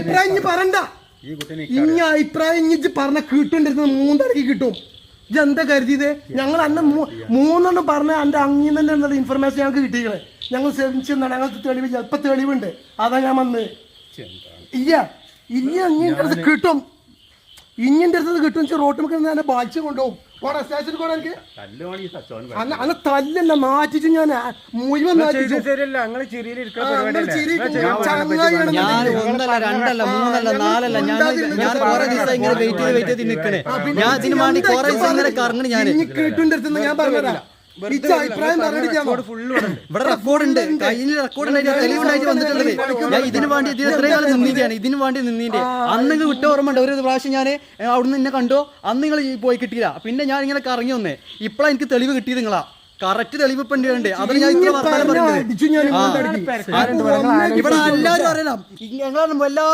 അഭിപ്രായം ഇനി പറയണ്ട. ഇനി അഭിപ്രായം ഇനി പറഞ്ഞ കിട്ടുണ്ടിരുന്നത് 3 തടക്കി കിട്ടും. ഇതെന്താ കരുതിയത്? ഞങ്ങൾ അന്ന് 3 പറഞ്ഞ എന്റെ അങ്ങിൽ തന്നെ ഇൻഫർമേഷൻ ഞങ്ങൾക്ക് കിട്ടിയത്. ഞങ്ങൾ ശ്രമിച്ചെന്നാണ്. ഞങ്ങൾക്ക് തെളിവ് ചിലപ്പോൾ തെളിവുണ്ട്. അതാ ഞാൻ വന്ന് ഇല്ല ഇനിന്റെ അടുത്ത് കിട്ടും. ഇഞ്ഞിന്റെ അടുത്ത് കിട്ടും. റോട്ടിൽ ഞാൻ ബാധിച്ചു കൊണ്ടുപോകും. സ്റ്റേഷനിൽ കൂടെ എനിക്ക് അന്ന് തല്ലല്ല മാറ്റിച്ചു. ഞാൻ മുഴുവൻ ഞാൻ 1 2 3 4 ഞാൻ കുറെ ദിവസം ഇങ്ങനെ വെയിറ്റ് ചെയ്ത് നിൽക്കണേ. ഞാൻ ഇതിന് വേണ്ടി കുറെ ദിവസം ഇങ്ങനെ കറങ്ങണ. ഞാൻ കിട്ടുന്റെ അടുത്ത് ഞാൻ പറഞ്ഞുതരാം. അഭിപ്രായം ഇവിടെ റെക്കോർഡുണ്ട്. കയ്യിൽ റെക്കോർഡുണ്ടായിട്ട് തെളിവുണ്ടായിട്ട് വന്നിട്ടുള്ളത്. ഞാൻ ഇതിന് വേണ്ടി ഇത്രയും കാലം നിന്നീന്റെയാണ്. ഇതിന് വേണ്ടി നിന്നീന്റെ അന്ന് നിങ്ങൾ വിട്ട ഓർമ്മയുണ്ട്. ഒരു പ്രാവശ്യം ഞാൻ അവിടുന്ന് എന്നെ കണ്ടോ, അന്ന് നിങ്ങൾ പോയി കിട്ടിയില്ല. പിന്നെ ഞാൻ ഇങ്ങനെ കറങ്ങി വന്നേ. ഇപ്പഴാണ് എനിക്ക് തെളിവ് കിട്ടിയത്. നിങ്ങളാ കറക്റ്റ് തെളിവ് ഇപ്പൊ ഉണ്ട്. അതിൽ ഞാൻ ഇത്ര വർത്താനം പറയുന്നത്. ഇവിടെ എല്ലാവരും അറിയണം. ഞങ്ങളാണ് എല്ലാ